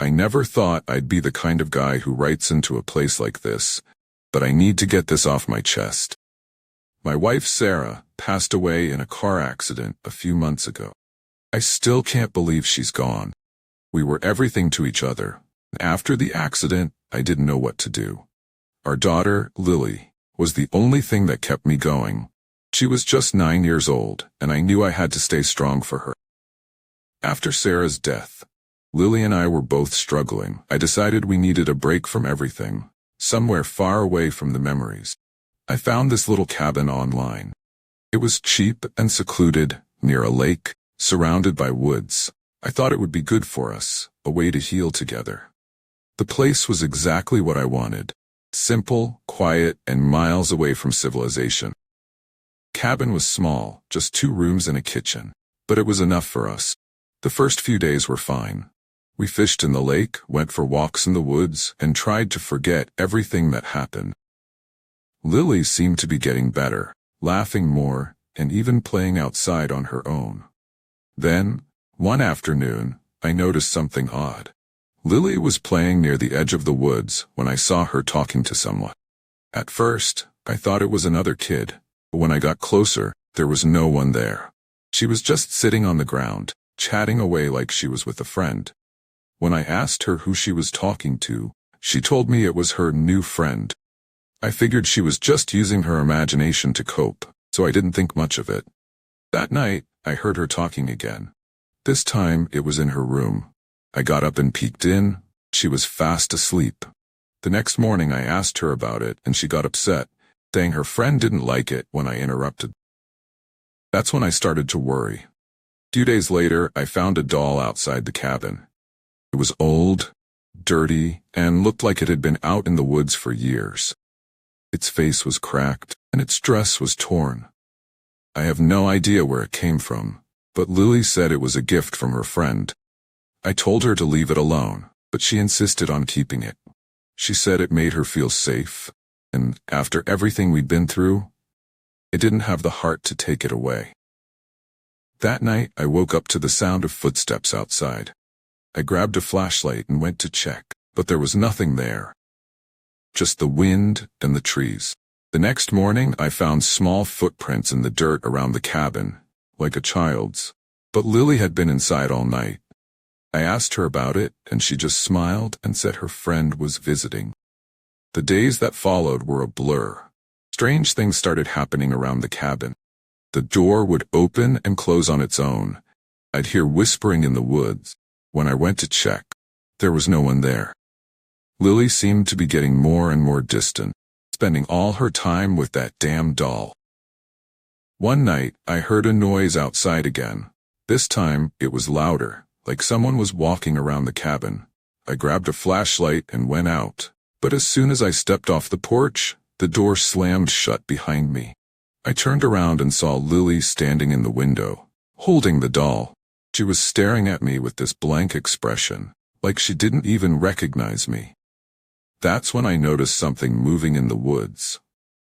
I never thought I'd be the kind of guy who writes into a place like this, but I need to get this off my chest. My wife Sarah passed away in a car accident a few months ago. I still can't believe she's gone. We were everything to each other. After the accident, I didn't know what to do. Our daughter, Lily, was the only thing that kept me going. She was just 9 years old, and I knew I had to stay strong for her. After Sarah's death, Lily and I were both struggling. I decided we needed a break from everything, somewhere far away from the memories. I found this little cabin online. It was cheap and secluded, near a lake, surrounded by woods. I thought it would be good for us, a way to heal together. The place was exactly what I wanted. Simple, quiet, and miles away from civilization. Cabin was small, just 2 rooms and a kitchen, but it was enough for us. The first few days were fine. We fished in the lake, went for walks in the woods, and tried to forget everything that happened. Lily seemed to be getting better, laughing more, and even playing outside on her own. Then, one afternoon, I noticed something odd. Lily was playing near the edge of the woods when I saw her talking to someone. At first, I thought it was another kid, but when I got closer, there was no one there. She was just sitting on the ground, chatting away like she was with a friend. When I asked her who she was talking to, she told me it was her new friend. I figured she was just using her imagination to cope, so I didn't think much of it. That night, I heard her talking again. This time, it was in her room. I got up and peeked in. She was fast asleep. The next morning I asked her about it and she got upset, saying her friend didn't like it when I interrupted. That's when I started to worry. A few days later, I found a doll outside the cabin. It was old, dirty, and looked like it had been out in the woods for years. Its face was cracked and its dress was torn. I have no idea where it came from, but Lily said it was a gift from her friend. I told her to leave it alone, but she insisted on keeping it. She said it made her feel safe, and after everything we'd been through, it didn't have the heart to take it away. That night, I woke up to the sound of footsteps outside. I grabbed a flashlight and went to check, but there was nothing there. Just the wind and the trees. The next morning, I found small footprints in the dirt around the cabin, like a child's, but Lily had been inside all night. I asked her about it, and she just smiled and said her friend was visiting. The days that followed were a blur. Strange things started happening around the cabin. The door would open and close on its own. I'd hear whispering in the woods. When I went to check, there was no one there. Lily seemed to be getting more and more distant, spending all her time with that damn doll. One night, I heard a noise outside again. This time, it was louder, like someone was walking around the cabin. I grabbed a flashlight and went out, but as soon as I stepped off the porch, the door slammed shut behind me. I turned around and saw Lily standing in the window, holding the doll. She was staring at me with this blank expression, like she didn't even recognize me. That's when I noticed something moving in the woods.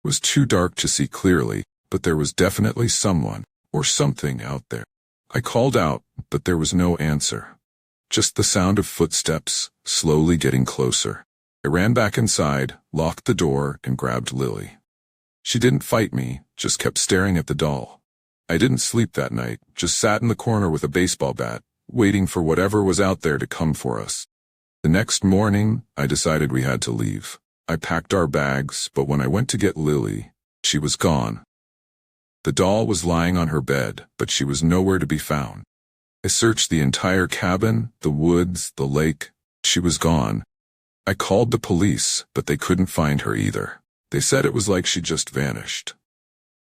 It was too dark to see clearly, but there was definitely someone, or something out there. I called out, but there was no answer. Just the sound of footsteps, slowly getting closer. I ran back inside, locked the door, and grabbed Lily. She didn't fight me, just kept staring at the doll. I didn't sleep that night, just sat in the corner with a baseball bat, waiting for whatever was out there to come for us. The next morning, I decided we had to leave. I packed our bags, but when I went to get Lily, she was gone. The doll was lying on her bed, but she was nowhere to be found. I searched the entire cabin, the woods, the lake. She was gone. I called the police, but they couldn't find her either. They said it was like she just vanished.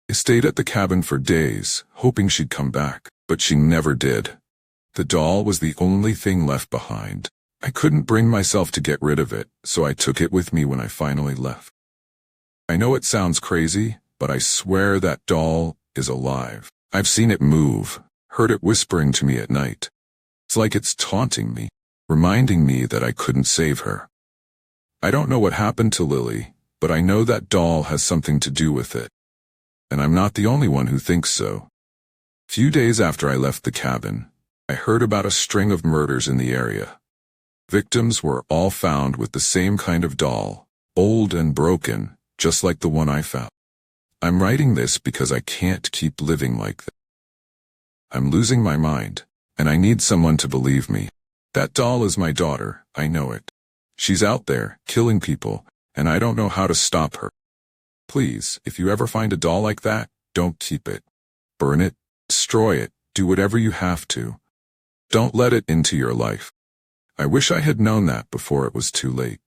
I stayed at the cabin for days, hoping she'd come back, but she never did. The doll was the only thing left behind. I couldn't bring myself to get rid of it, so I took it with me when I finally left. I know it sounds crazy, but I swear that doll is alive. I've seen it move, heard it whispering to me at night. It's like it's taunting me, reminding me that I couldn't save her. I don't know what happened to Lily, but I know that doll has something to do with it. And I'm not the only one who thinks so. Few days after I left the cabin, I heard about a string of murders in the area. Victims were all found with the same kind of doll, old and broken, just like the one I found. I'm writing this because I can't keep living like this. I'm losing my mind, and I need someone to believe me. That doll is my daughter, I know it. She's out there, killing people, and I don't know how to stop her. Please, if you ever find a doll like that, don't keep it. Burn it, destroy it, do whatever you have to. Don't let it into your life. I wish I had known that before it was too late.